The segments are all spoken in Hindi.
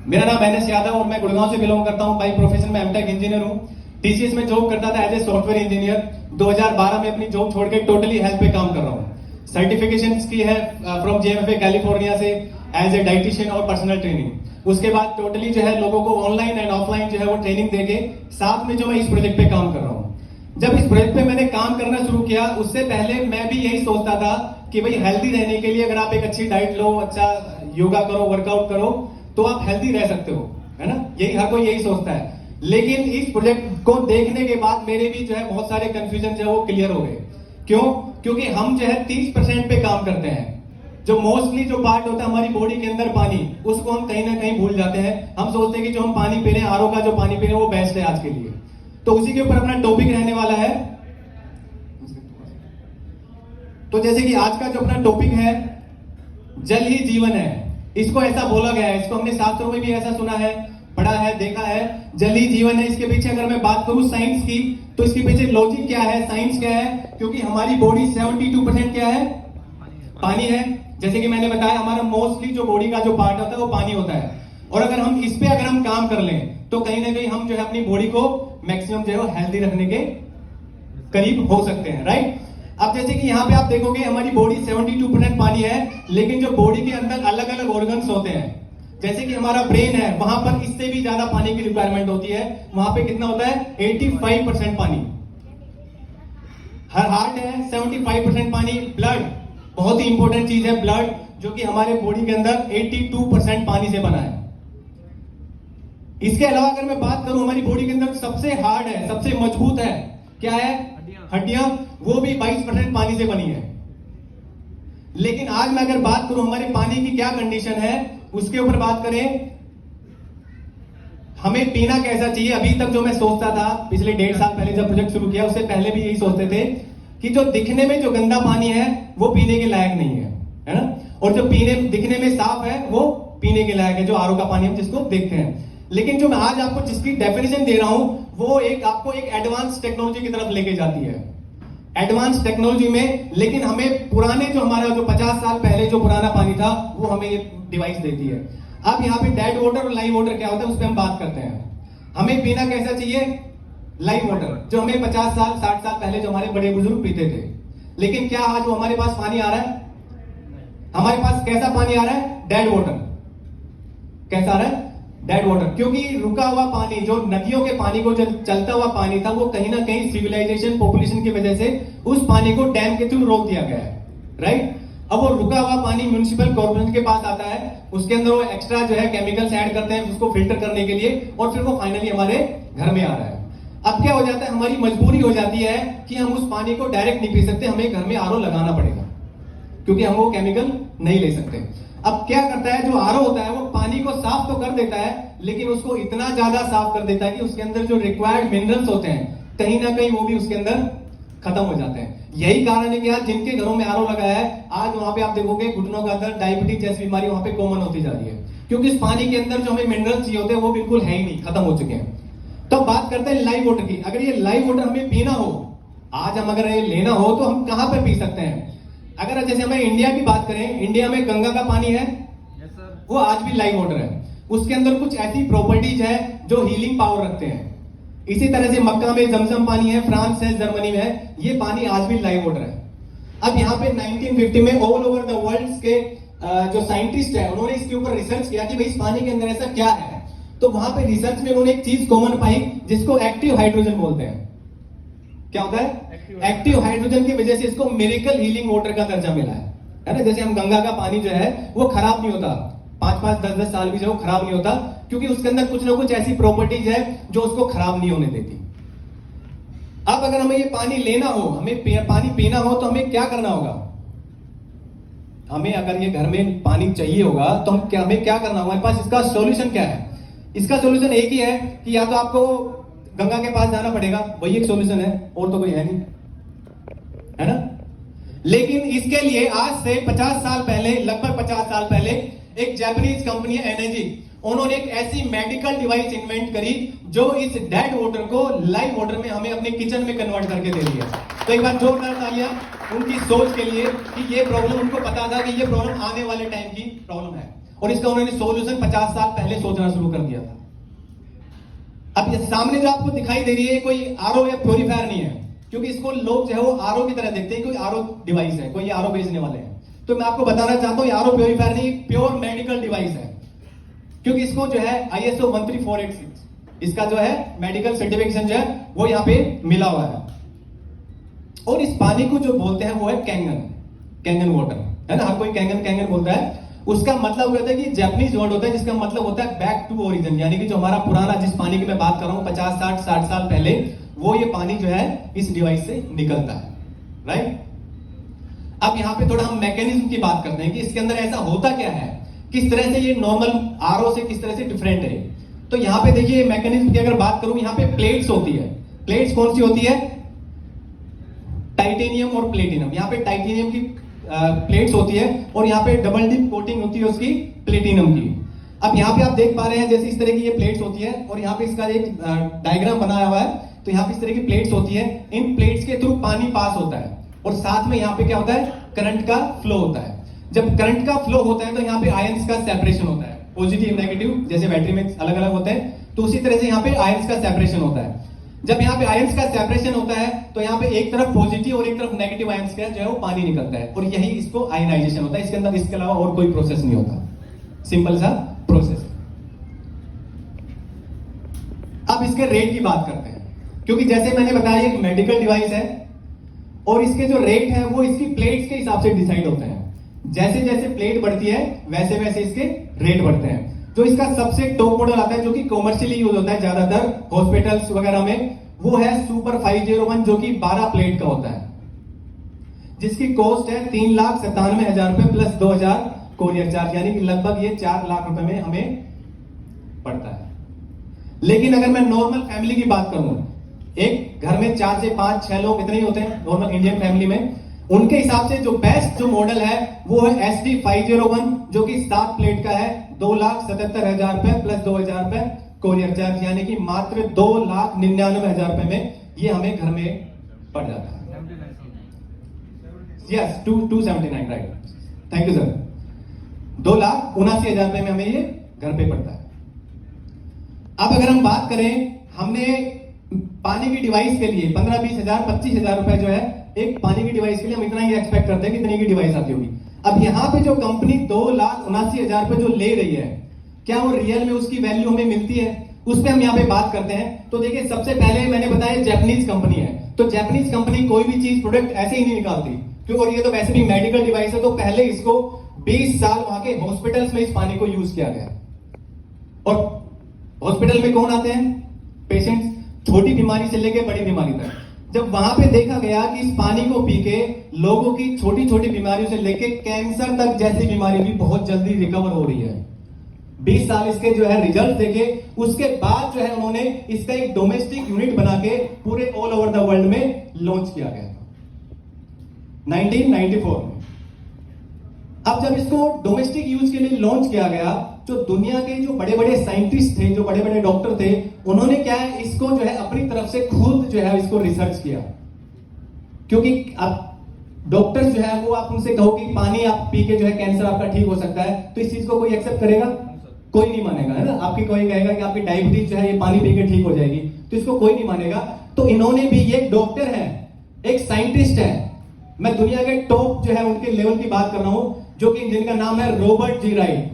मेरा नाम एनएस यादव और मैं गुड़गांव से बिलोंग करता हूं। बाई प्रोफेशन में एमटेक इंजीनियर हूं। टीसीएस में जॉब करता था एज ए सॉफ्टवेयर इंजीनियर। 2012 में अपनी जॉब छोड़ के टोटली हेल्थ पे काम कर रहा हूं। सर्टिफिकेशन की है फ्रॉम जेएमएफए कैलिफोर्निया से एज ए डाइटिशियन और पर्सनल ट्रेनिंग। उसके बाद टोटली जो है लोगों को ऑनलाइन एंड ऑफलाइन जो है वो ट्रेनिंग देके साथ में जो मैं इस प्रोजेक्ट पे काम कर रहा हूँ। जब इस प्रोजेक्ट पे मैंने काम करना शुरू किया उससे पहले मैं भी यही सोचता था कि भाई हेल्दी रहने के लिए अगर आप एक अच्छी डाइट लो, अच्छा योगा करो, वर्कआउट करो तो आप हेल्दी रह सकते हो, है ना। यही हर कोई यही सोचता है। लेकिन इस प्रोजेक्ट को देखने के बाद मेरे भी जो है बहुत सारे कंफ्यूजन जो है वो क्लियर हो गए। क्यों? क्योंकि हम जो है 30% पे काम करते हैं। जो मोस्टली जो पार्ट होता है हमारी बॉडी के अंदर पानी, उसको हम कहीं ना कहीं भूल जाते हैं। हम सोचते हैं कि जो हम पानी पी रहे हैं, आरओ का जो पानी पी रहे हैं वो बेस्ट है आज के लिए। तो उसी के ऊपर अपना टॉपिक रहने वाला है। तो जैसे कि आज का जो अपना टॉपिक है, जल ही जीवन है। इसको ऐसा बोला गया है, इसको हमने शास्त्रों में भी ऐसा सुना है, पढ़ा है, देखा है। जल ही जीवन है। इसके पीछे अगर मैं बात करूं साइंस की, तो इसके पीछे लॉजिक क्या है, साइंस क्या है? क्योंकि हमारी बॉडी 72% क्या है? पानी है। जैसे कि मैंने बताया, हमारा मोस्टली जो बॉडी का जो पार्ट होता है वो पानी होता है। और अगर हम इस पे अगर हम काम कर लें तो कहीं ना कहीं हम जो है अपनी बॉडी को मैक्सिमम जो है हेल्दी रखने के करीब हो सकते हैं, राइट। अब जैसे कि यहाँ पे आप देखोगे हमारी बॉडी 72% पानी है, लेकिन जो बॉडी के अंदर अलग अलग ऑर्गन्स होते हैं, जैसे कि हमारा ब्रेन है, वहां पर इससे भी ज्यादा पानी की रिक्वायरमेंट होती है। वहां पे कितना होता है? 85% पानी। हर हार्ट है 75% पानी। ब्लड बहुत ही इंपॉर्टेंट चीज है, ब्लड, जो कि हमारे बॉडी के अंदर 82% पानी से बना है। इसके अलावा अगर मैं बात करूं, हमारी बॉडी के अंदर सबसे हार्ड है, सबसे मजबूत है, क्या है? हड्डियां। वो भी 22% पानी से बनी है। लेकिन आज मैं अगर बात करूं हमारे पानी की क्या कंडीशन है, उसके ऊपर बात करें, हमें पीना कैसा चाहिए। अभी तक जो मैं सोचता था, पिछले 1.5 साल पहले जब प्रोजेक्ट शुरू किया, उससे पहले भी यही सोचते थे कि जो दिखने में जो गंदा पानी है वो पीने के लायक नहीं है ना। और जो दिखने में साफ है वो पीने के लायक है, जो आरओ का पानी हम जिसको देखते हैं। लेकिन जो मैं आज आपको जिसकी डेफिनेशन दे रहा हूं वो आपको एक एडवांस टेक्नोलॉजी की तरफ लेके जाती है, एडवांस टेक्नोलॉजी में। लेकिन हमें पुराने जो हमारा जो 50 साल पहले जो पुराना पानी था वो हमें ये डिवाइस देती है। अब यहाँ पे डेड वाटर और लाइव वाटर क्या होता है उस पर हम बात करते हैं। हमें पीना कैसा चाहिए? लाइव वाटर, जो हमें 50 साल 60 साल पहले जो हमारे बड़े बुजुर्ग पीते थे। लेकिन क्या आज वो हमारे पास पानी आ रहा है? हमारे पास कैसा पानी आ रहा है? Dead water. कैसा आ रहा है? Dead water. क्योंकि रुका हुआ पानी, जो नदियों के पानी को जो चलता हुआ पानी था, वो कहीं ना कहीं सिविलाइजेशन, पॉपुलेशन की वजह से उस पानी को डैम के थ्रू रोक दिया गया है, राइट। अब वो रुका हुआ पानी म्युनिसिपल कॉर्पोरेशन के पास आता है, उसके अंदर वो एक्स्ट्रा जो है केमिकल्स ऐड करते हैं उसको फिल्टर करने के लिए, और फिर वो फाइनली हमारे घर में आ रहा है। अब क्या हो जाता है, हमारी मजबूरी हो जाती है कि हम उस पानी को डायरेक्ट नहीं पी सकते, हमें घर में आरओ लगाना पड़ेगा, क्योंकि हम वो केमिकल नहीं ले सकते। अब क्या करता है, जो आरओ होता है वो पानी को साफ तो कर देता है, लेकिन उसको इतना ज्यादा साफ कर देता है कि उसके अंदर जो रिक्वायर्ड मिनरल्स होते हैं कहीं ना कहीं वो भी उसके अंदर खत्म हो जाते हैं। यही कारण है कि आज जिनके घरों में आरओ लगाया है, आज वहां पे आप देखोगे घुटनों का दर्द, डायबिटीज जैसी बीमारी वहां पे कॉमन होती जा रही है, क्योंकि इस पानी के अंदर जो हमें मिनरल्स चाहिए होते हैं वो बिल्कुल है ही नहीं, खत्म हो चुके हैं। तो बात करते हैं लाइव वाटर की। अगर ये लाइव वाटर हमें पीना हो, आज हम अगर ये लेना हो तो हम कहां पर पी सकते हैं? अगर जैसे हमें इंडिया की बात करें, इंडिया में गंगा का पानी है, वो आज भी लाइव वाटर है। उसके अंदर कुछ ऐसी प्रॉपर्टीज है जो हीलिंग पावर रखते हैं। इसी तरह से मक्का में जमजम पानी है, फ्रांस है, जर्मनी में है, ये पानी आज भी लाइव वाटर है। अब यहाँ पे 1950 में ऑल ओवर द वर्ल्ड के जो साइंटिस्ट है उन्होंने इसके ऊपर रिसर्च किया कि भाई इस पानी के अंदर ऐसा क्या है। तो वहां पे रिसर्च में उन्होंने एक चीज कॉमन पाई जिसको एक्टिव हाइड्रोजन बोलते हैं। क्या होता है? एक्टिव हाइड्रोजन की वजह से इसको मिरेकल हीलिंग वाटर का दर्जा मिला है ना। जैसे हम गंगा का पानी जो है वो खराब नहीं होता, 5-5, 10-10 साल भी जो है खराब नहीं होता, क्योंकि उसके अंदर कुछ ना कुछ ऐसी प्रॉपर्टीज है जो उसको खराब नहीं होने देती। अब अगर हमें ये पानी लेना हो, हमें पानी पीना हो, तो हमें क्या करना होगा? हमें अगर ये घर में पानी चाहिए होगा तो हमें क्या करना होगा? हमारे पास इसका सॉल्यूशन क्या है? इसका सॉल्यूशन एक ही है कि या तो आपको गंगा के पास जाना पड़ेगा, वही एक सॉल्यूशन है, और तो कोई है नहीं, है ना। लेकिन इसके लिए आज से 50 साल पहले, लगभग 50 साल पहले, एक जापानीज कंपनी है एनर्जी, उन्होंने एक ऐसी मेडिकल डिवाइस इन्वेंट करी जो इस डेड वाटर को लाइव वाटर में हमें अपने किचन में कन्वर्ट करके दे दिया। तो एक बार जोरदार तालियां उनकी सोच के लिए कि ये प्रॉब्लम, उनको पता था कि ये प्रॉब्लम आने वाले टाइम की प्रॉब्लम है। और इसका उन्होंने सोल्यूशन 50 साल पहले सोचना शुरू कर दिया था। अब ये सामने जो आपको दिखाई दे रही है कोई आरओ या प्योरीफायर नहीं है, क्योंकि इसको लोग जो है वो आरओ की तरह देखते हैं, कोई आरओ डिवाइस है, कोई आरओ बेचने वाले हैं। तो मैं आपको बताना चाहता हूं, आरओ प्योरीफायर नहीं, प्योर मेडिकल डिवाइस है, क्योंकि इसको जो है ISO 13486 इसका जो है मेडिकल सर्टिफिकेशन जो है वो यहां पे मिला हुआ है। और इस पानी को जो बोलते हैं वो है कैंगन वाटर, है ना। हर कोई कैंगन बोलता है। उसका मतलब होता है कि जापानीज वर्ड होता है जिसका मतलब होता है बैक टू ओरिजिन, यानी कि जो हमारा पुराना जिस पानी की मैं बात कर रहा हूं 50 60 साल पहले, वो ये पानी जो है इस डिवाइस से निकलता है, राइट। अब यहां पे थोड़ा हम मैकेनिज्म की बात करते हैं कि इसके अंदर ऐसा होता क्या है, किस तरह से ये नॉर्मल आरओ से किस तरह से डिफरेंट है। तो यहां पे देखिए मैकेनिज्म की अगर बात करूं, यहां पे प्लेट्स होती है। प्लेट्स कौन सी होती है? टाइटेनियम और प्लेटिनम। यहां पे टाइटेनियम की प्लेट्स होती है और यहाँ पे डबल डिप कोटिंग होती है उसकी प्लेटिनम की। अब यहाँ पे आप देख पा रहे हैं जैसे इस तरह की ये प्लेट्स होती है और यहाँ पे इसका एक डायग्राम बनाया हुआ है। तो यहाँ पे इस तरह की प्लेट्स होती है, इन प्लेट्स के थ्रू पानी पास होता है और साथ में यहाँ पे क्या होता है, करंट का फ्लो होता है। जब करंट का फ्लो होता है तो यहाँ पे आयंस का सेपरेशन होता है, पॉजिटिव नेगेटिव, जैसे बैटरी में अलग अलग होते हैं, तो उसी तरह से यहाँ पे आयंस का सेपरेशन होता है। जब यहाँ पे आयंस का सेपरेशन होता है तो यहाँ पे एक तरफ पॉजिटिव और एक तरफ नेगेटिव आयंस का जो है वो पानी निकलता है और यही इसको आयनाइजेशन होता है। इसके अंदर इसके अलावा और कोई प्रोसेस नहीं होता, सिंपल सा प्रोसेस। अब इसके रेट की बात करते हैं, क्योंकि जैसे मैंने बताया एक मेडिकल डिवाइस है और इसके जो रेट है वो इसकी प्लेट्स के हिसाब से डिसाइड होते हैं। जैसे जैसे प्लेट बढ़ती है वैसे वैसे इसके रेट बढ़ते हैं। जो इसका सबसे टॉप मॉडल आता है जो कि कॉमर्शियली यूज होता है ज्यादातर हॉस्पिटल्स वगैरह में, वो है सुपर 501 जो कि 12 प्लेट का होता है, जिसकी कॉस्ट है 3,97,000 रुपए प्लस 2,000 कोरियर चार्ज, यानी कि लगभग ये 4 लाख रुपए में हमें पड़ता है। लेकिन अगर मैं नॉर्मल फैमिली की बात करूं, एक घर में 4 से 5 6 लोग इतने ही होते हैं नॉर्मल इंडियन फैमिली में, उनके हिसाब से जो बेस्ट जो मॉडल है वो है SD 501 जो कि 7 प्लेट का है, 2,77,000 रुपए प्लस 2,000 रुपए कोरियर चार्ज, यानी कि मात्र 2,99,000 रुपए में ये हमें घर में पड़ जाता है। Yes 279, right, thank you sir. 2,79,000 रुपए में हमें ये घर पे पड़ता है। अब अगर हम बात करें, हमने पानी की डिवाइस के लिए 15-20,000 25,000 रुपए जो है एक पानी की डिवाइस के लिए हम इतना ही एक्सपेक्ट करते हैं कि इतनी की डिवाइस आती होगी। अब यहां पे जो कंपनी 2,79,000 रुपए जो ले रही है, क्या वो रियल में उसकी वैल्यू हमें मिलती है, उस पर हम यहाँ पे बात करते हैं। तो देखिए सबसे पहले मैंने बताया जापानीज कंपनी है, तो जापानीज कंपनी कोई भी चीज प्रोडक्ट ऐसे ही नहीं निकालती, क्योंकि और ये तो वैसे भी मेडिकल डिवाइस है, तो पहले इसको 20 साल वहां के हॉस्पिटल्स में इस पानी को यूज किया गया। और हॉस्पिटल में कौन आते हैं? पेशेंट्स, छोटी बीमारी से लेकर बड़ी बीमारी तक। जब वहां पे देखा गया कि इस पानी को पी के लोगों की छोटी छोटी बीमारियों से लेके कैंसर तक जैसी बीमारी भी बहुत जल्दी रिकवर हो रही है। 20 साल इसके जो है रिजल्ट देखे, उसके बाद जो है उन्होंने इसका एक डोमेस्टिक यूनिट बना के पूरे ऑल ओवर द वर्ल्ड में लॉन्च किया गया था 1994 में। अब जब इसको डोमेस्टिक यूज के लिए लॉन्च किया गया, जो दुनिया के जो बड़े बड़े साइंटिस्ट थे, जो बड़े बड़े डॉक्टर थे, उन्होंने क्या है इसको जो है अपनी तरफ से खुद जो है इसको रिसर्च किया। क्योंकि अब डॉक्टर्स जो है वो आप उनसे कहो कि पानी आप पी के जो है कैंसर आपका ठीक हो सकता है, तो इस चीज को कोई एक्सेप्ट करेगा? कोई नहीं मानेगा, है ना। आपकी कोई कहेगा कि आपकी डायबिटीज जो है ये पानी पी के ठीक हो जाएगी, तो इसको कोई नहीं मानेगा। तो इन्होंने भी, ये डॉक्टर है, एक साइंटिस्ट है, मैं दुनिया के टॉप जो है उनके लेवल की बात कर रहा हूं, जो कि जिनका नाम है रॉबर्ट जी राइट,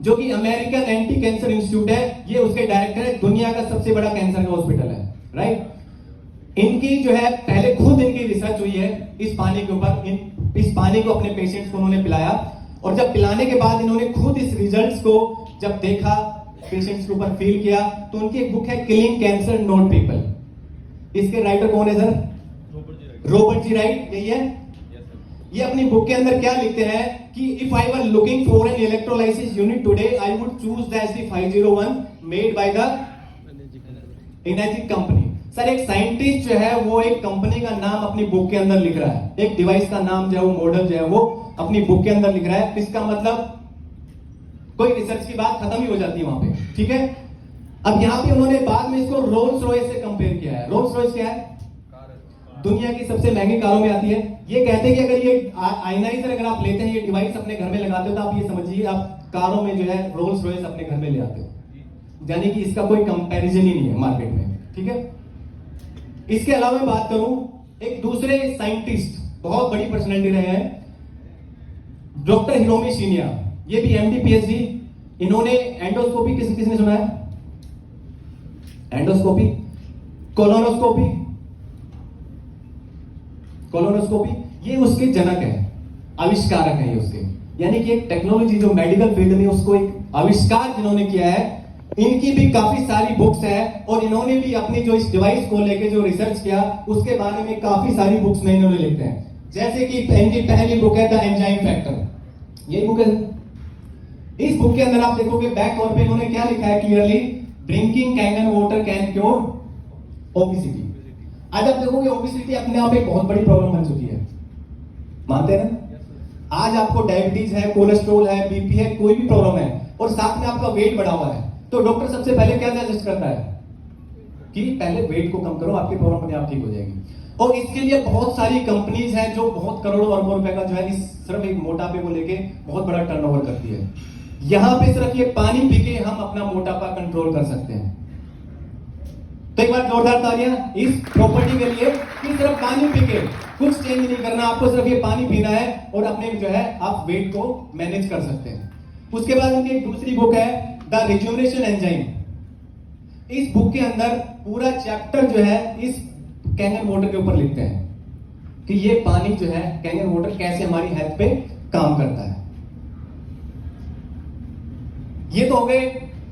जो कि अमेरिकन एंटी कैंसर इंस्टीट्यूट है, ये उसके डायरेक्टर है, दुनिया का सबसे बड़ा कैंसर का हॉस्पिटल है, राइट। इनकी जो है पहले खुद इनकी रिसर्च हुई है इस पानी के ऊपर। इस पानी को अपने पेशेंट्स को उन्होंने पिलाया और जब पिलाने के बाद इन्होंने खुद इस रिजल्ट्स को जब देखा, पेशेंट्स के ऊपर फील किया, तो उनकी एक बुक है किलिंग कैंसर नॉट पीपल। इसके राइटर कौन है सर? रॉबर्ट जी राइट, यही है। ये अपनी बुक के अंदर क्या लिखते हैं कि if I were looking for an electrolysis unit today I would choose the SD 501 made by the energy company. Sir एक साइंटिस्ट जो है वो एक कंपनी का नाम अपनी बुक के अंदर लिख रहा है, एक डिवाइस का नाम जो है वो, मॉडल जो है वो अपनी बुक के अंदर लिख रहा है, इसका मतलब कोई रिसर्च की बात खत्म ही हो जाती है वहां पे, ठीक है। अब यहां पे उन्होंने बाद में इसको रोल्स रॉयस से कंपेयर किया है। रोल्स रॉयस क्या है? दुनिया की सबसे महंगी कारों में आती है। ये कहते हैं कि अगर ये आयनाइजर अगर आप लेते हैं, ये डिवाइस अपने घर में लगाते हो, तो आप ये समझिए आप कारों में जो है रोल्स रॉयस अपने घर में ले आते हो, यानी कि इसका कोई कंपैरिजन ही नहीं है मार्केट में, ठीक है। इसके अलावा मैं बात करूं, एक दूसरे साइंटिस्ट बहुत बड़ी पर्सनैलिटी रहे हैं, डॉक्टर हिरोमी शिनिया, ये भी एमडी पीएचडी। इन्होंने एंडोस्कोपी, किसने सुना है एंडोस्कोपी, कोलोनोस्कोपी, ये उसके जनक है, आविष्कारक है ये उसके, यानी कि एक टेक्नोलॉजी जो मेडिकल फील्ड में उसको एक आविष्कार जिन्होंने किया है, इनकी भी काफी सारी बुक्स है और इन्होंने भी अपनी जो इस डिवाइस को लेके जो रिसर्च किया उसके बारे में काफी सारी बुक्स में इन्होंने लिखते हैं। जैसे कि इनकी पहली बुक है द एंजाइम फैक्टर, ये बुक है। इस बुक के अंदर आप देखोगे बैक कवर पे इन्होंने क्या लिखा है clearly, drinking Kangen water can cure obesity. आज आप देखोगे ओबेसिटी अपने आप एक बहुत बड़ी प्रॉब्लम बन चुकी है, मानते हैं ना। आज आपको डायबिटीज है, कोलेस्ट्रॉल है, बीपी है, कोई भी प्रॉब्लम है और साथ में आपका वेट बढ़ा हुआ है, तो डॉक्टर सबसे पहले क्या सजेस्ट करता है कि पहले वेट को कम करो, आपकी प्रॉब्लम अपने आप ठीक हो जाएगी। और इसके लिए बहुत सारी कंपनीज हैं जो बहुत करोड़ों अरबों रुपए का जो है सिर्फ एक मोटापे को लेके बहुत बड़ा टर्नओवर करती है। यहां पे सिर्फ ये पानी पी के हम अपना मोटापा कंट्रोल कर सकते हैं। तो एक बार जोरदार तालियां इस प्रॉपर्टी के लिए कि सिर्फ पानी पी के, कुछ चेंज नहीं करना, आपको सिर्फ ये पानी पीना है और अपने जो है आप वेट को मैनेज कर सकते हैं। उसके बाद उनकी एक दूसरी बुक है द रिज्यूनेशन एंजाइम। इस बुक के अंदर पूरा चैप्टर जो है इस कैंगन वाटर के ऊपर लिखते हैं कि ये पानी जो है कैंगन वाटर कैसे हमारी हेल्थ पे काम करता है। ये तो हो गए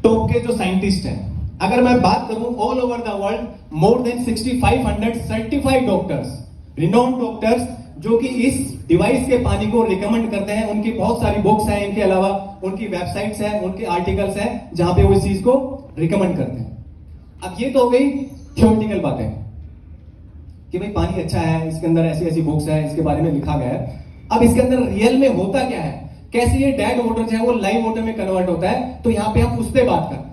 टॉप के जो साइंटिस्ट हैं। अगर मैं बात करूं all over the world more than 6500 certified doctors, renowned doctors जो कि इस डिवाइस के पानी को रिकमेंड करते हैं, उनकी बहुत सारी बुक्स हैं, इनके अलावा उनकी वेबसाइट्स हैं, उनके आर्टिकल्स हैं जहां पे वो इस चीज को रिकमेंड करते हैं। अब ये तो हो गई थ्योरेटिकल बातें कि भाई पानी अच्छा है, इसके अंदर ऐसी ऐसी बुक्स है, इसके बारे में लिखा गया है। अब इसके अंदर रियल में होता क्या है, कैसे ये डेड वाटर जो है वो लाइव वाटर में कन्वर्ट होता है, तो यहाँ पे हम उस पर बात करते हैं।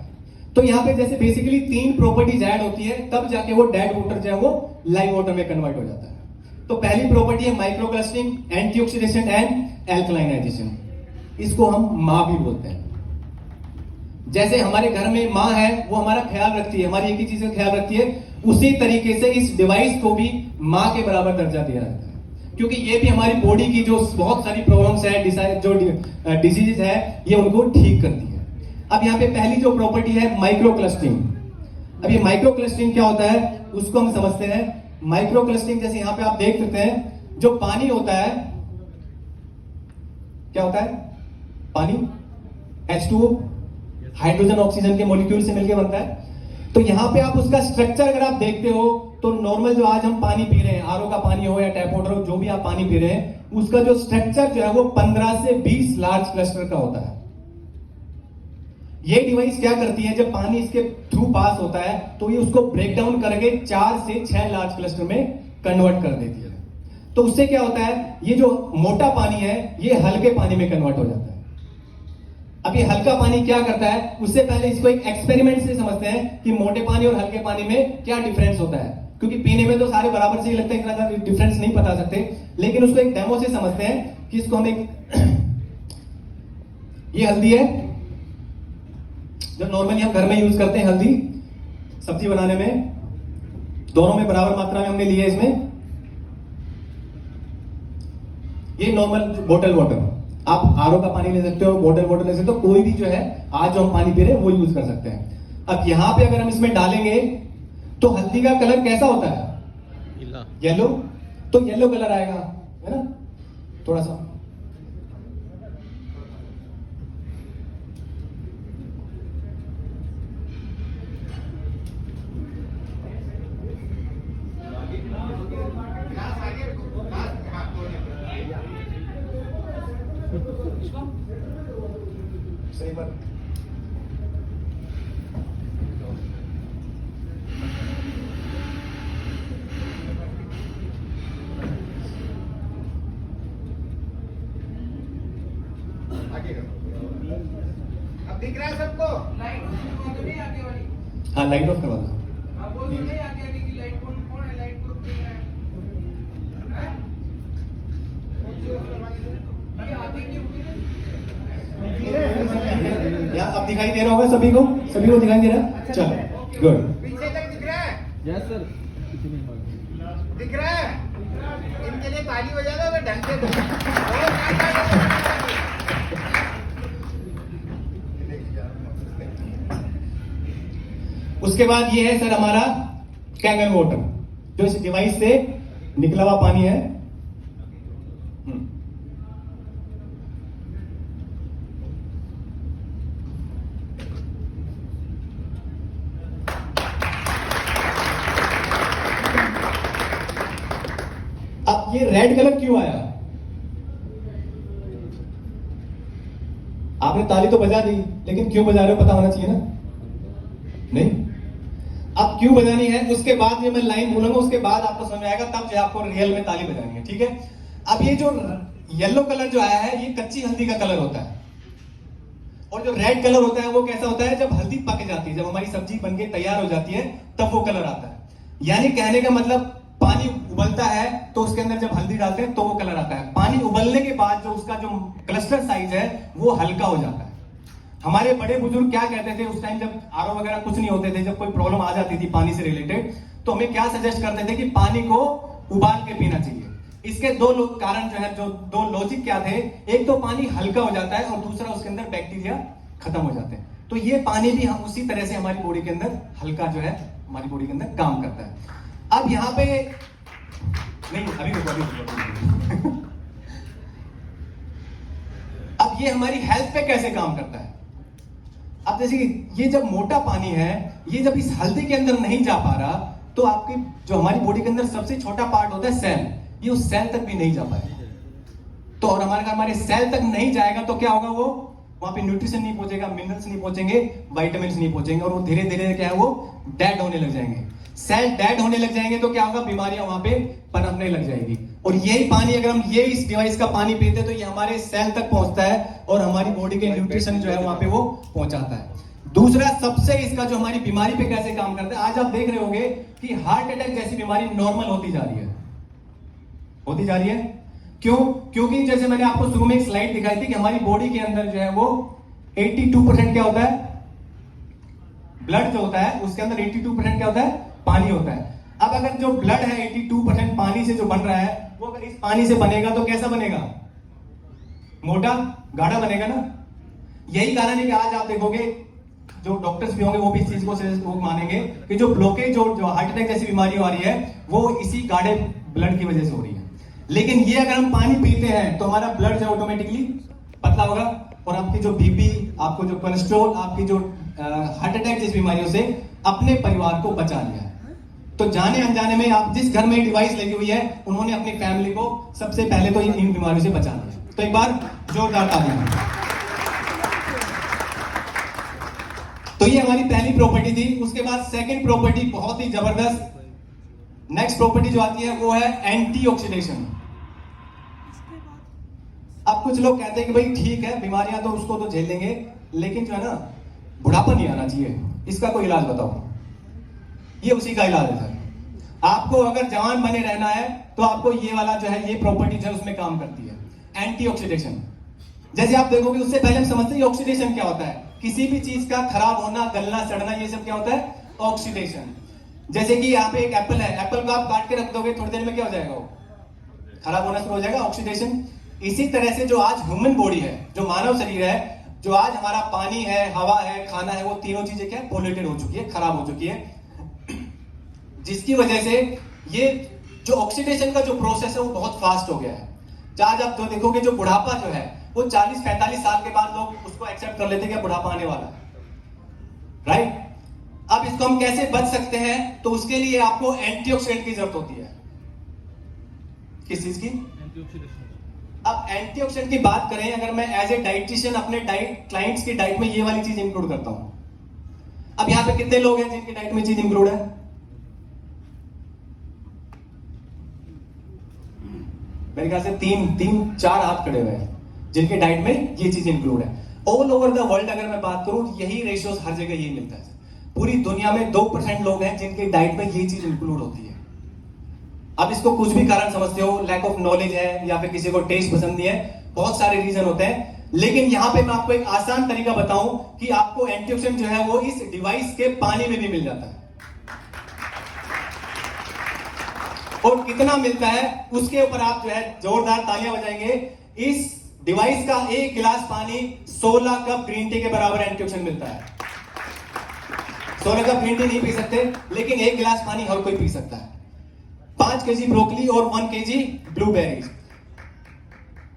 तो यहाँ पे जैसे बेसिकली 3 प्रॉपर्टीज ऐड होती है, तब जाके वो डेड वाटर जो है वो लाइव वाटर में कन्वर्ट हो जाता है। तो पहली प्रॉपर्टी है माइक्रो क्लस्टरिंग, एंटीऑक्सीडेशन एंड एल्कलाइनाइजेशन। इसको हम माँ भी बोलते हैं। जैसे हमारे घर में माँ है, वो हमारा ख्याल रखती है, हमारी एक ही चीज का ख्याल रखती है, उसी तरीके से इस डिवाइस को भी माँ के बराबर दर्जा दिया जाता है, क्योंकि ये भी हमारी बॉडी की जो बहुत सारी प्रॉब्लम्स है, जो डिजीज है, ये उनको ठीक करती है। अब यहाँ पे पहली जो प्रॉपर्टी है माइक्रो क्लस्टरिंग। अब ये माइक्रो क्लस्टरिंग क्या होता है उसको हम समझते हैं। माइक्रो क्लस्टरिंग जैसे यहाँ पे आप देख सकते हैं, जो पानी होता है, क्या होता है पानी H2O, हाइड्रोजन ऑक्सीजन के मॉलिक्यूल से मिलकर बनता है। तो यहां पे आप उसका स्ट्रक्चर अगर आप देखते हो तो नॉर्मल जो आज हम पानी पी रहे हैं, आरओ का पानी हो या टैप वाटर हो, जो भी आप पानी पी रहे हैं, उसका जो स्ट्रक्चर जो है वो 15 से 20 लार्ज क्लस्टर का होता है। ये डिवाइस क्या करती है, जब पानी इसके थ्रू पास होता है तो ये उसको ब्रेक डाउन करके 4 से 6 लार्ज क्लस्टर में कन्वर्ट कर देती है। तो उससे क्या होता है, ये जो मोटा पानी है ये हल्के पानी में कन्वर्ट हो जाता है। अब ये हल्का पानी क्या करता है, उससे पहले इसको एक एक्सपेरिमेंट से समझते हैं कि मोटे पानी और हल्के पानी में क्या डिफरेंस होता है, क्योंकि पीने में तो सारे बराबर से ही लगता है, इतना ज्यादा डिफरेंस नहीं बता सकते, लेकिन उसको एक डेमो से समझते हैं कि इसको हम एक ये हल्दी है जो नॉर्मली हम घर में यूज करते हैं, हल्दी सब्जी बनाने में, दोनों में बराबर मात्रा में हमने लिया है। इसमें ये नॉर्मल बोतल वाटर, आप आरओ का पानी ले सकते हो, बोतल वाटर ले सकते हो, कोई भी जो है आज जो हम पानी पी रहे हैं वो यूज कर सकते हैं। अब यहां पे अगर हम इसमें डालेंगे तो हल्दी का कलर कैसा होता है, येलो, तो येलो कलर आएगा, है ना, थोड़ा सा। सही बात। अब दिख रहा है सबको? हाँ लाइट ऑफ करवा दो। आप बोल दो नहीं आगे आगे की लाइट कौन है, लाइट को दिख रहा है। दिखाई दे रहा होगा सभी को दिखाई दे रहा है? चलो गुड। पीछे तक दिख रहा है? Yes sir. दिख रहा है? इनके लिए ताली बजा दो अगर ढंग से दो। उसके बाद ये है सर हमारा कैंगन वाटर, जो इस डिवाइस से निकला हुआ पानी है। अब ये रेड कलर क्यों आया? आपने ताली तो बजा दी, लेकिन क्यों बजा रहे हो पता होना चाहिए ना? नहीं, अब क्यों बजानी है उसके बाद ये मैं लाइन बोलूंगा, उसके बाद आपको समझ आएगा, तब जो आपको रियल में ताली बजानी है, ठीक है? अब ये जो येलो कलर जो आया है, ये कच्ची हल्दी का कलर होता है, और जो रेड कलर होता है वो कैसा होता है? जब हल्दी पक जाती है, जब हमारी सब्जी बनके तैयार हो जाती है, तब वो कलर आता है। यानी कहने का मतलब पानी उबलता है तो उसके अंदर जब हल्दी डालते हैं तो वो कलर आता है। पानी उबलने के बाद जो उसका जो क्लस्टर साइज है वो हल्का हो जाता है। हमारे बड़े बुजुर्ग क्या कहते थे उस टाइम, जब आरओ वगैरह कुछ नहीं होते थे, जब कोई प्रॉब्लम आ जाती थी पानी से रिलेटेड, तो हमें क्या सजेस्ट करते थे कि पानी को उबाल के पीना चाहिए। इसके दो कारण जो है, जो दो लॉजिक क्या थे, एक तो पानी हल्का हो जाता है और दूसरा उसके अंदर बैक्टीरिया खत्म हो जाते हैं। तो ये पानी भी हम उसी तरह से हमारी बॉडी के अंदर हल्का जो है हमारी बॉडी के अंदर काम करता है। अब यहाँ पे नहीं, अभी रुको। अब ये हमारी हेल्थ पे कैसे काम करता है? अब जैसे ये जब मोटा पानी है, ये जब इस हल्दी के अंदर नहीं जा पा रहा, तो आपकी जो हमारी बॉडी के अंदर सबसे छोटा पार्ट होता है सेल, ये उस सेल तक भी नहीं जा पाएगा। तो और हमारे सेल तक नहीं जाएगा तो क्या होगा? वो वहां पे न्यूट्रिशन नहीं पहुंचेगा, मिनरल्स नहीं पहुंचेंगे, विटामिन नहीं पहुंचेंगे, और वो धीरे धीरे क्या है वो डेड होने लग जाएंगे। सेल डेड होने लग जाएंगे तो क्या होगा? बीमारियां वहां पे पनपने लग जाएगी। और यही पानी अगर हम ये इस डिवाइस का पानी पीते तो ये हमारे सेल तक पहुंचता है और हमारी बॉडी के न्यूट्रिशन जो है वहां पे वो पहुंचाता है। दूसरा सबसे इसका जो हमारी बीमारी पे कैसे काम करता है, आज आप देख रहे होंगे कि हार्ट अटैक जैसी बीमारी नॉर्मल होती जा रही है। क्यों? क्योंकि जैसे मैंने आपको शुरू में एक स्लाइड दिखाई थी कि हमारी बॉडी के अंदर जो है वो 82% क्या होता है? ब्लड जो होता है उसके अंदर 82% क्या होता है? पानी होता है। अब अगर जो ब्लड है 82% पानी से जो बन रहा है, वो अगर इस पानी से बनेगा तो कैसा बनेगा? मोटा गाढ़ा बनेगा ना। यही कारण है कि आज आप देखोगे जो डॉक्टर्स भी होंगे वो भी इस चीज को मानेंगे कि जो ब्लॉकेज जो हार्ट अटैक जैसी बीमारी आ रही है वो इसी गाढ़े ब्लड की वजह से हो रही है। लेकिन ये अगर हम पानी पीते हैं तो हमारा ब्लड जो ऑटोमेटिकली पतला होगा, और आपकी जो बीपी, आपको जो कोलेस्ट्रॉल, आपकी जो हार्ट अटैक जैसी बीमारियों से अपने परिवार को बचा लिया है। तो जाने अनजाने में आप जिस घर में डिवाइस लगी हुई है, उन्होंने अपनी फैमिली को सबसे पहले तो इन बीमारियों से बचा लिया। तो एक बार जोरदार तालियां। तो ये हमारी पहली प्रॉपर्टी थी। उसके बाद सेकंड प्रॉपर्टी बहुत ही जबरदस्त, नेक्स्ट प्रॉपर्टी जो आती है वो है एंटीऑक्सीडेशन। अब कुछ लोग कहते हैं कि भाई ठीक है, बीमारियां तो उसको तो झेल लेंगे, लेकिन जो है ना बुढ़ापा नहीं आना चाहिए, इसका कोई इलाज बताओ। ये उसी का इलाज है सर। आपको अगर जवान बने रहना है तो आपको ये वाला जो है, ये प्रॉपर्टी जो है उसमें काम करती है एंटीऑक्सीडेशन। जैसे आप देखोगे उससे पहले हम समझते हैं ऑक्सीडेशन क्या होता है। किसी भी चीज का खराब होना, गलना, सड़ना, ये सब क्या होता है? ऑक्सीडेशन। जैसे कि यहाँ पे एक एप्पल है, एप्पल को आप काट के रख दोगे, थोड़ी देर में क्या हो जाएगा? वो खराब होना शुरू हो जाएगा, ऑक्सीडेशन। इसी तरह से जो आज ह्यूमन बॉडी है, जो मानव शरीर है, जो आज हमारा पानी है, हवा है, खाना है, वो तीनों चीजें क्या पोल्यूटेड हो चुकी है, खराब हो चुकी है, जिसकी वजह से ये जो ऑक्सीडेशन का जो प्रोसेस है वो बहुत फास्ट हो गया है। आज आप जो देखोगे जो बुढ़ापा जो है वो 40-45 साल के बाद लोग उसको एक्सेप्ट कर लेते हैं कि बुढ़ापा आने वाला है, राइट? अब इसको हम कैसे बच सकते हैं? तो उसके लिए आपको एंटीऑक्सीडेंट की जरूरत होती है। किस चीज की? अब एंटीऑक्सीडेंट की बात करें, अगर मैं एज ए डाइटिशियन अपने क्लाइंट्स की डाइट में ये वाली चीज इंक्लूड करता हूं। अब यहां पे कितने लोग हैं जिनकी डाइट में चीज इंक्लूड है? मेरे ख्याल से 3-4 हाथ खड़े हुए हैं जिनके डाइट में ये चीज इंक्लूड है। ऑल ओवर द वर्ल्ड अगर मैं बात करूं, यही रेशियोज हर जगह यही मिलता है। पूरी दुनिया में 2% लोग हैं जिनके डाइट में ये चीज इंक्लूड होती है। अब इसको कुछ भी कारण समझते हो, लैक ऑफ नॉलेज है या फिर किसी को टेस्ट पसंद नहीं है, बहुत सारे रीजन होते हैं। लेकिन यहां पे मैं आपको एक आसान तरीका बताऊं कि आपको एंटीऑक्सीडेंट जो है वो इस डिवाइस के पानी में भी मिल जाता है। और कितना मिलता है उसके ऊपर आप जो है जोरदार तालियां बजाएंगे। इस डिवाइस का एक गिलास पानी 16 कप ग्रीन टी के बराबर एंटीऑक्सीडेंट मिलता है। 16 कप ग्रीन टी नहीं पी सकते, लेकिन एक गिलास पानी हर कोई पी सकता है। 5 केजी ब्रोकली और 1 केजी ब्लूबेरीज।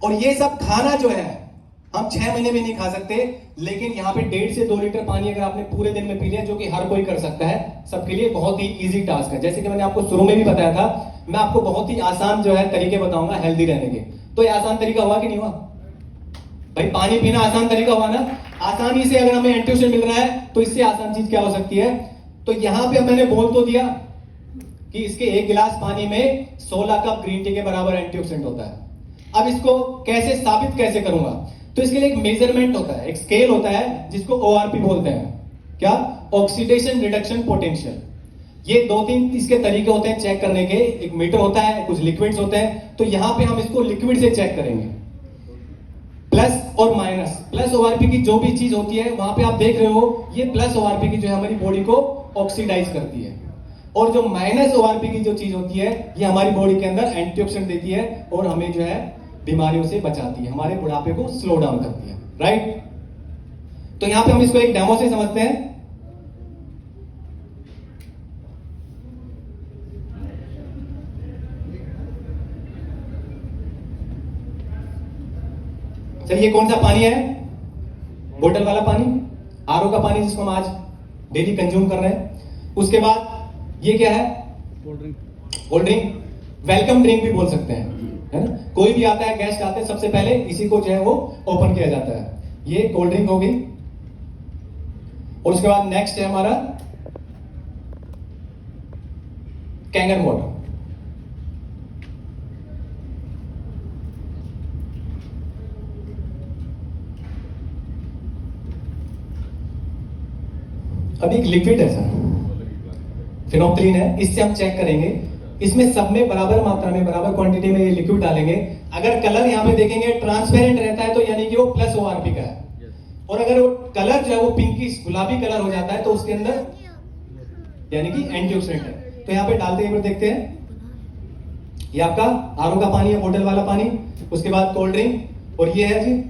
और ये सब खाना जो है हम 6 महीने में नहीं खा सकते, लेकिन यहां पे 1.5 से 2 लीटर पानी अगर आपने पूरे दिन में पी लिया, जो कि हर कोई कर सकता है, सबके लिए बहुत ही इजी टास्क है। जैसे कि मैंने आपको शुरू में भी बताया था, मैं आपको बहुत ही आसान जो है तरीके बताऊंगा हेल्दी रहने के। तो ये आसान तरीका हुआ कि नहीं हुआ भाई? पानी पीना आसान तरीका हुआ ना? आसानी से अगर हमें एंटीऑक्सीडेंट मिल रहा है तो इससे आसान चीज क्या हो सकती है? तो यहां पे मैंने बोल तो दिया कि इसके एक गिलास पानी में 16 कप ग्रीन टी के बराबर एंटीऑक्सीडेंट होता है। अब इसको कैसे साबित कैसे करूंगा? तो इसके लिए एक मेजरमेंट होता है, एक स्केल होता है जिसको ORP बोलते हैं। क्या? Oxidation reduction potential. ये 2-3 इसके तरीके होते हैं चेक करने के। एक मीटर होता है, कुछ लिक्विड्स होते हैं। तो यहां पे हम इसको लिक्विड से चेक करेंगे, प्लस और माइनस। प्लस ORP की जो भी चीज होती है वहां पे आप देख रहे हो, ये प्लस ORP की जो है हमारी बॉडी को ऑक्सीडाइज करती है, और जो माइनस ORP की जो चीज होती है ये हमारी बॉडी के अंदर एंटीऑक्सीडेंट देती है और हमें जो है बीमारियों से बचाती है, हमारे बुढ़ापे को स्लो डाउन करती है। राइट? तो यहां पे हम इसको एक डेमो से समझते हैं। चलिए, कौन सा पानी है? बोतल वाला पानी, RO का पानी, जिसको हम आज डेली कंज्यूम कर रहे हैं। उसके बाद ये क्या है? Cold drink. वेलकम ड्रिंक भी बोल सकते हैं, है ना? कोई भी आता है, गेस्ट आते हैं, सबसे पहले इसी को जो है वो ओपन किया जाता है। ये कोल्ड ड्रिंक हो गई। और उसके बाद नेक्स्ट है हमारा कैंगन वाटर। अब एक लिक्विड है सर, फिनोक्सिलिन है। इससे हम चेक करेंगे, इसमें सब में बराबर मात्रा में, बराबर क्वांटिटी में ये लिक्विड डालेंगे। अगर कलर यहां पे देखेंगे ट्रांसपेरेंट रहता है तो यानी कि वो प्लस ORP का है। और अगर वो कलर जो है वो पिंकिश गुलाबी कलर हो जाता है तो उसके अंदर यानी कि एंटीऑक्सीडेंट है। तो यहां पे डालते हैं, देखते हैं। ये आपका RO का पानी है, बोतल वाला पानी। उसके बाद कोल्ड ड्रिंक, और ये है जी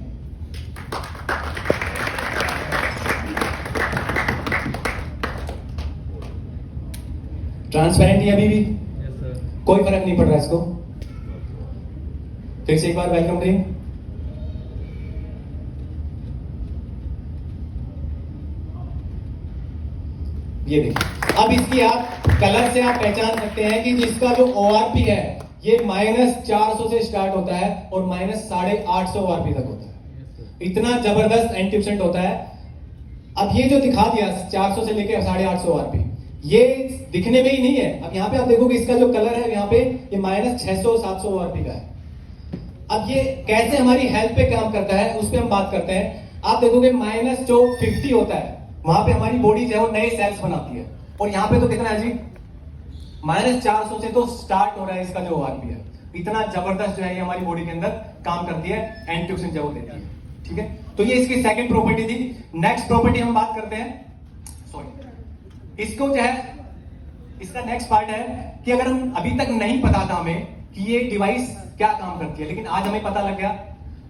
ट्रांसपेरेंट है अभी भी। कोई फर्क नहीं पड़ रहा इसको। फिर से एक बार वेलकम ड्रिंक। ये देखिए, अब इसकी आप कलर से आप पहचान सकते हैं कि जिसका जो ORP है ये -400 से स्टार्ट होता है और -850 ORP तक होता है। इतना जबरदस्त एंटीऑक्सीडेंट होता है। अब ये जो दिखा दिया 400 से लेकर 850 ORP, ये दिखने में ही नहीं है। अब यहाँ पे आप देखोगे इसका जो कलर है यहाँ पे ये -600-700 ORP का है। अब ये कैसे हमारी हेल्थ पे काम करता है उस पे हम बात करते हैं। आप देखोगे -50 होता है, वहां पे हमारी बॉडी जो है वो नए सेल्स बनाती है। और यहाँ पे तो कितना है जी? -400 से तो स्टार्ट हो रहा है इसका जो ORP है। इतना जबरदस्त जो है ये हमारी बॉडी के अंदर काम करती है, एंटीऑक्सीडेंट जो देती है। ठीक है, तो ये इसकी सेकंड प्रॉपर्टी थी। नेक्स्ट प्रॉपर्टी हम बात करते हैं, सॉरी, इसको जो है इसका नेक्स्ट पार्ट है कि अगर हम अभी तक नहीं पता था हमें कि ये डिवाइस क्या काम करती है, लेकिन आज हमें पता लग गया।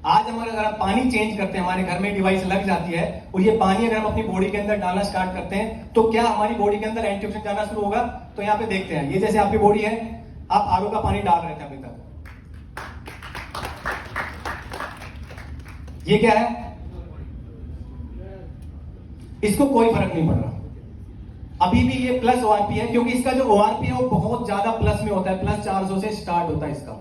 आज हम अगर पानी चेंज करते हैं, हमारे घर में डिवाइस लग जाती है और ये पानी अगर हम अपनी बॉडी के अंदर डालना स्टार्ट करते हैं तो क्या हमारी बॉडी के अंदर एंटीऑक्सीडेंट जाना शुरू होगा? तो यहाँ पे देखते हैं, ये जैसे आपकी बॉडी है, आप RO का पानी डाल रहे थे अभी तक, ये क्या है? इसको कोई फर्क नहीं पड़ रहा, अभी भी ये प्लस ORP है, क्योंकि इसका जो ORP है वो बहुत ज्यादा प्लस में होता है, +400 से स्टार्ट होता है इसका।